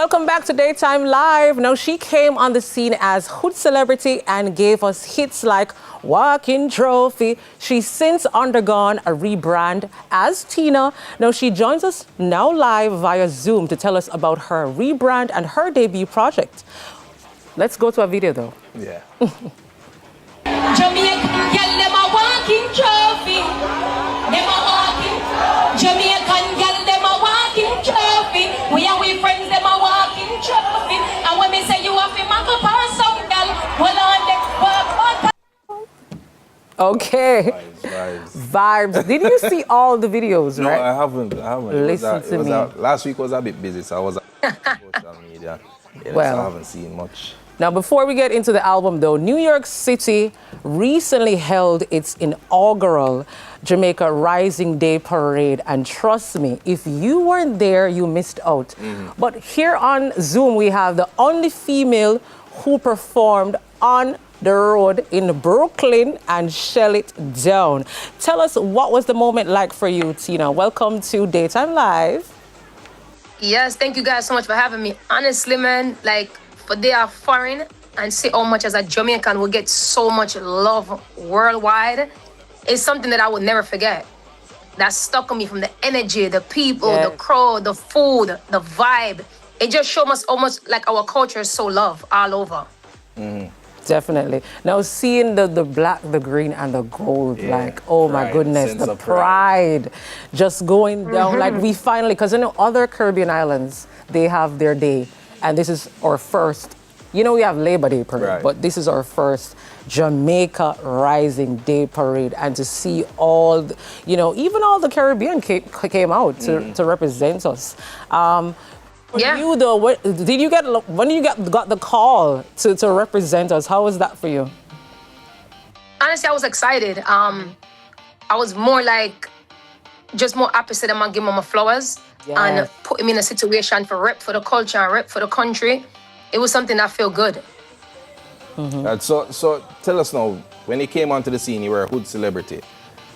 welcome back to Daytime Live. Now, she came on the scene as Hoodcelebrity and gave us hits like Walking Trophy. She's since undergone a rebrand as Tina. Now, she joins us now live via Zoom to tell us about her rebrand and her debut project. Let's go to a video, though. Yeah. Jamaican girl, them a walking trophy. Them a walking. Jamaican girl, them a walking trophy. We and we friends, them a walking trophy. And when me say you have to mark up on some girl, well on the walk. Okay. Vibes. Did you see all the videos, No, right? I haven't. Listen to me. Last week was a bit busy, so I was on social media. Yeah, Well. so I haven't seen much. Now, before we get into the album, though, New York City recently held its inaugural Jamaica Rising Day Parade. And trust me, if you weren't there, you missed out. But here on Zoom, we have the only female who performed on the road in Brooklyn and shell it down. Tell us, what was the moment like for you, Tina? Welcome to Daytime Live. Yes, thank you guys so much for having me. Honestly, man, like, for they are foreign and see how much as a Jamaican will get so much love worldwide, it's something that I will never forget. That stuck on me from the energy, the people, the crowd, the food, the vibe. It just showed us almost like our culture is so loved all over. Definitely. Now, seeing the black, the green, and the gold, like, oh my Pride, goodness, sense the of pride. pride just going down. Like, we finally, because in other Caribbean islands, they have their day. And this is our first, you know, we have Labor Day parade, but this is our first Jamaica Rising Day parade. And to see all, you know, even all the Caribbean came out to represent us. For you, though, when you got the call to represent us, how was that for you? Honestly, I was excited. I was more like, just more opposite. I'm gonna give them my flowers and put him in a situation for rep for the culture and rep for the country. It was something that felt good. So tell us now, when you came onto the scene, you were a Hoodcelebrity.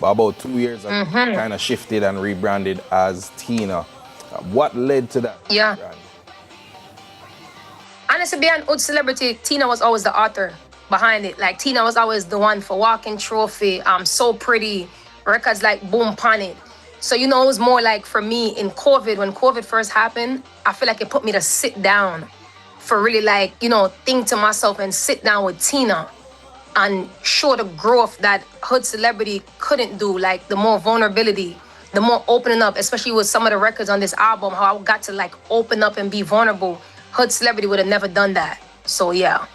But about 2 years ago, you kind of shifted and rebranded as Tina. What led to that? Rebrand? Honestly, being Hoodcelebrity, Tina was always the author behind it. Like, Tina was always the one for Walking Trophy, So Pretty, records like Boom Pon It. So, you know, it was more like for me in COVID, when COVID first happened, I feel like it put me to sit down for really, like, you know, think to myself and sit down with Tina and show the growth that Hoodcelebrity couldn't do, like the more vulnerability, the more opening up, especially with some of the records on this album, how I got to like open up and be vulnerable. Hoodcelebrity would have never done that. So, yeah.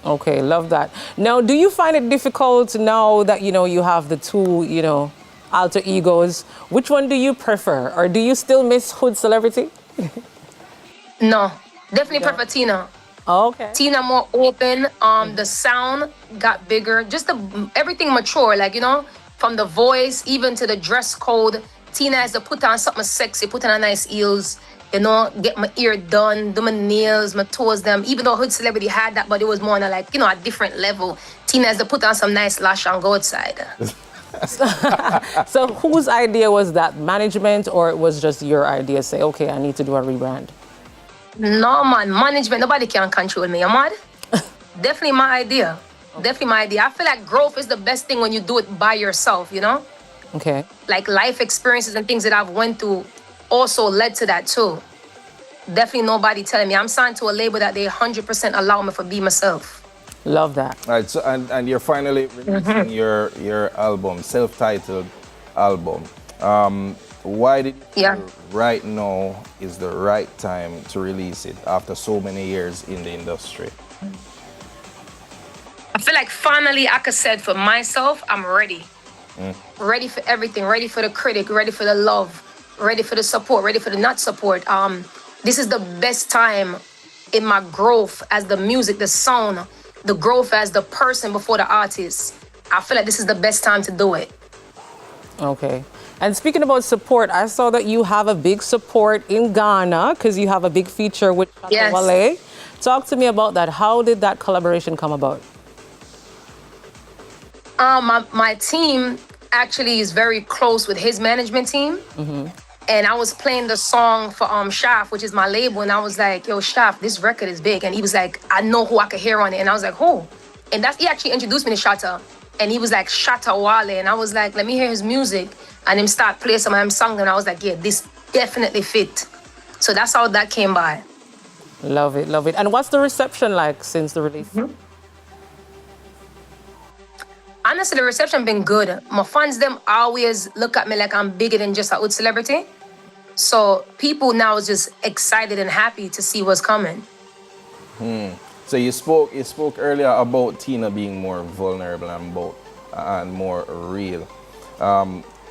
Okay, love that. Now, do you find it difficult now that, you know, you have the two, you know, alter egos? Which one do you prefer? Or do you still miss Hoodcelebrity? No, definitely prefer Tina. Okay. Tina more open. The sound got bigger. Just everything mature, like, you know, from the voice even to the dress code. Tina has to put on something sexy, put on a nice heels, you know, get my ear done, do my nails, my toes, them. Even though Hoodcelebrity had that, but it was more on a, like, you know, a different level. Tina has to put on some nice lash and go outside. So whose idea was that? Management, or it was just your idea? Say, okay, I need to do a rebrand. No, man, management, nobody can control me. You mad? Definitely my idea. Definitely my idea. I feel like growth is the best thing when you do it by yourself, you know? Okay. Like life experiences and things that I've went through also led to that too. Definitely nobody telling me. I'm signed to a label that they 100% allow me to be myself. Love that. All right, so and you're finally releasing your album, self-titled album. Why did you feel right now is the right time to release it after so many years in the industry? I feel like finally I could say for myself, I'm ready. Ready for everything, ready for the critic, ready for the love, ready for the support, ready for the not support. This is the best time in my growth as the music, the sound, the growth as the person before the artist. I feel like this is the best time to do it. Okay. And speaking about support, I saw that you have a big support in Ghana because you have a big feature with Wale. Talk to me about that. How did that collaboration come about? My team actually is very close with his management team. And I was playing the song for Shaf, which is my label, and I was like, yo, Shaf, this record is big. And he was like, I know who I could hear on it. And I was like, who? And he actually introduced me to Shatta. And he was like, Shatta Wale. And I was like, let me hear his music. And him start playing some of them songs. And I was like, yeah, this definitely fit. So that's how that came by. Love it, love it. And what's the reception like since the release? Honestly, the reception been good. My fans, them always look at me like I'm bigger than just a Hoodcelebrity. So people now is just excited and happy to see what's coming. So you spoke earlier about Tina being more vulnerable and more real.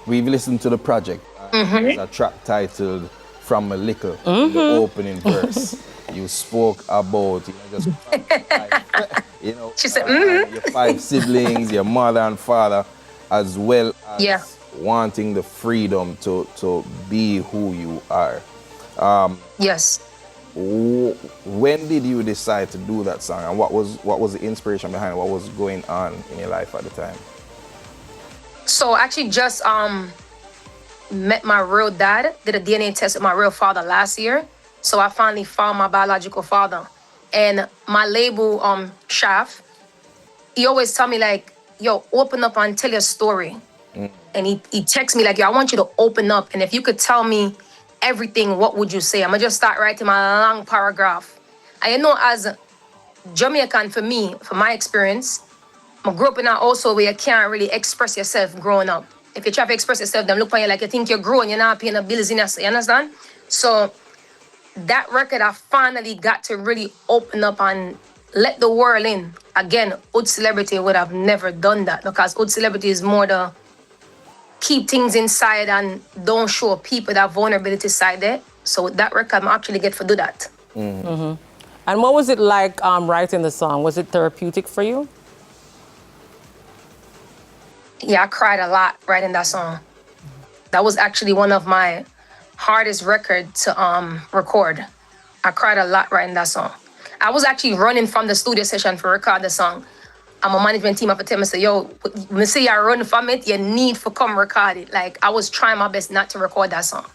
We've listened to the project. There's a track titled "From a Little," in the opening verse. You spoke about She said, your 5 siblings, your mother and father, as well as wanting the freedom to be who you are. Yes. When did you decide to do that song, and what was the inspiration behind it? What was going on in your life at the time? So I actually just met my real dad, did a DNA test with my real father last year. So I finally found my biological father. And my label, Shaf, he always tell me like, yo, open up and tell your story. And he texts me like, yo, I want you to open up. And if you could tell me everything, what would you say? I'm gonna just start writing my long paragraph. I know as Jamaican, for me, from my experience, I grew up in a also where you can't really express yourself growing up. If you try to express yourself, then look for you like you think you're growing, you're not paying the bills in yourself, you understand? So that record, I finally got to really open up and let the world in. Again, Hoodcelebrity would have never done that because Hoodcelebrity is more the keep things inside and don't show people that vulnerability side there. So with that record, I'm actually get to do that. And what was it like writing the song? Was it therapeutic for you? Yeah, I cried a lot writing that song. That was actually one of my hardest records to record. I cried a lot writing that song. I was actually running from the studio session to record the song. And my management team at the time said, yo, when say you're running from it, you need to come record it. Like, I was trying my best not to record that song.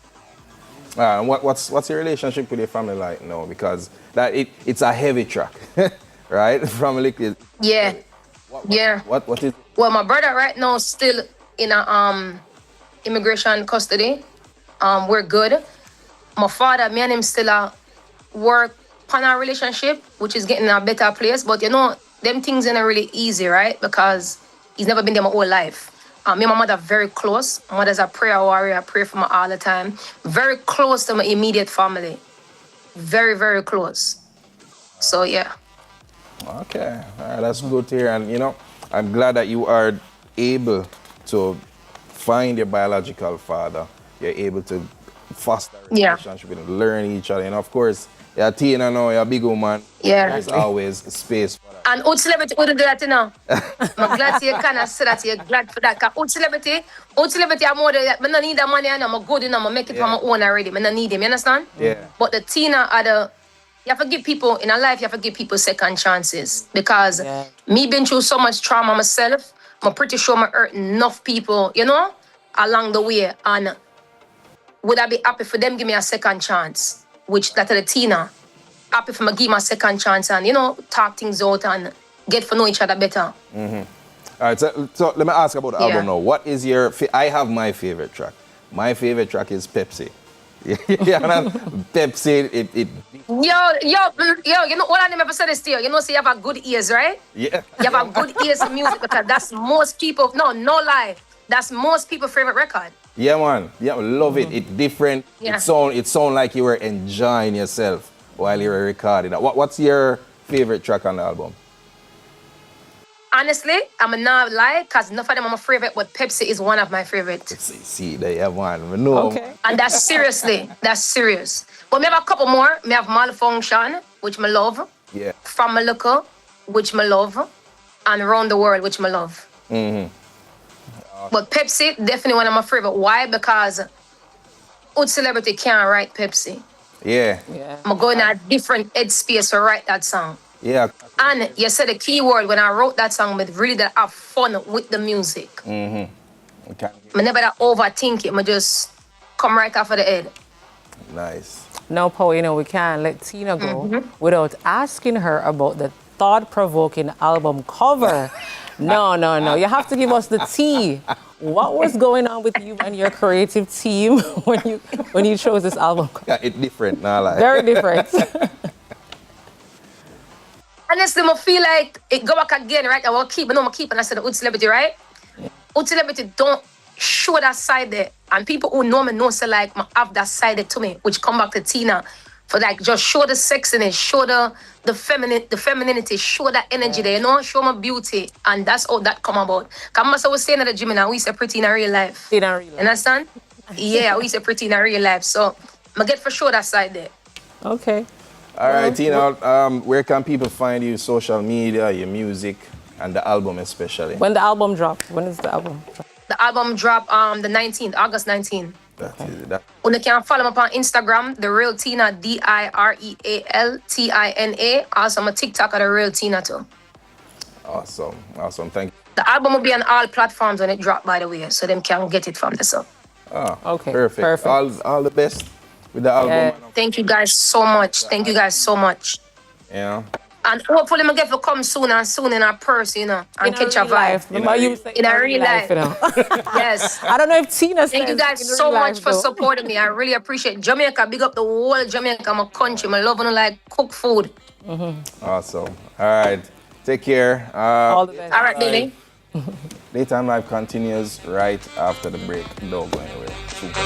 What's your relationship with your family like now? Because it's a heavy track, right? From a little. Yeah. What is? Well, my brother right now is still in a immigration custody. We're good. My father, me and him still work on our relationship, which is getting in a better place. But you know, them things ain't really easy, right? Because he's never been there my whole life. Me and my mother are very close. My mother's a prayer warrior. I pray for her all the time. Very close to my immediate family. Very, very close. So, yeah. Okay, all right, that's good to hear. And, you know, I'm glad that you are able to find your biological father. You're able to foster a relationship and learn each other. And, of course, you're Tina now, you're a big woman. Yeah. There's always space for that. And Hoodcelebrity would do that, you know. I'm glad you kind of say that you're glad for that. Because Hoodcelebrity, I'm more than that. I don't need that money, and I'm good, you know. I'm make it for my own already. I don't need him, you understand? Yeah. But the Tina are the... You have to give people, in a life, you have to give people second chances. Because me been through so much trauma myself, I'm pretty sure I hurt enough people, you know, along the way. And would I be happy for them give me a second chance? Which that the Tina, happy for me give me a second chance and, you know, talk things out and get to know each other better. All right, so let me ask about the album now. What is your... I have my favorite track. My favorite track is Pepsi. Pepsi, it... Yo, you know what I never said this to you? You know, so you have a good ears, right? Yeah. You have a good ears for music because that's most people, no lie, that's most people's favorite record. Yeah, man. Yeah, love it. It's different. Yeah. It sound like you were enjoying yourself while you were recording. What's your favorite track on the album? Honestly, I'm not lie, because none of them are my favorite, but Pepsi is one of my favorites. See, there you have one. No. Okay. And that's serious. But we have a couple more. We have Malfunction, which I love. Yeah. From a Local, which I love. And Around the World, which I love. But Pepsi, definitely one of my favorite. Why? Because Hoodcelebrity can't write Pepsi. Yeah. I'm going to a different headspace to write that song. Yeah. And you said the key word when I wrote that song, but really that have fun with the music. Okay. I never that overthink it. I just come right off of the head. Nice. No, Paul, you know, we can't let Tina go without asking her about the thought-provoking album cover. No, no, no. You have to give us the tea. What was going on with you and your creative team when you chose this album cover? Yeah, it's different now, like. Very different. Honestly, I feel like it go back again, right? I will keep, and I said the Hoodcelebrity, right? Hoodcelebrity don't show that side there. And people who know me know, say like, I have that side there to me, which come back to Tina. For like, just show the sexiness, show the femininity, show that energy there, you know? Show my beauty. And that's all that come about. Because I was saying at the gym, and we say pretty in a real life. In a real life. Understand? Yeah, we say pretty in a real life. So, I get for sure that side there. Okay. All right, Tina, where can people find you? Social media, your music, and the album especially. When the album drops? When is the album drop? The album drop the 19th, August 19th. That is that. You can follow me up on Instagram, The Real Tina, DIREALTINA. Also, my TikTok at The Real Tina too. Awesome. Awesome. Thank you. The album will be on all platforms when it drop, by the way, so them can get it from the sub. Oh, Okay, Perfect. perfect. All the best with the album. Thank you guys so much. Thank you guys so much. Yeah. And hopefully I get to come soon and soon in our purse, you know, and catch a vibe. Remember you say In a real life. You know? Yes. I don't know if Tina Thank you guys so much for supporting me. I really appreciate Jamaica. Big up the whole Jamaica, my country. I love when I like cook food. Awesome. All right. Take care. All the best. All right, baby. Daytime Live continues right after the break. Don't go anywhere. Super.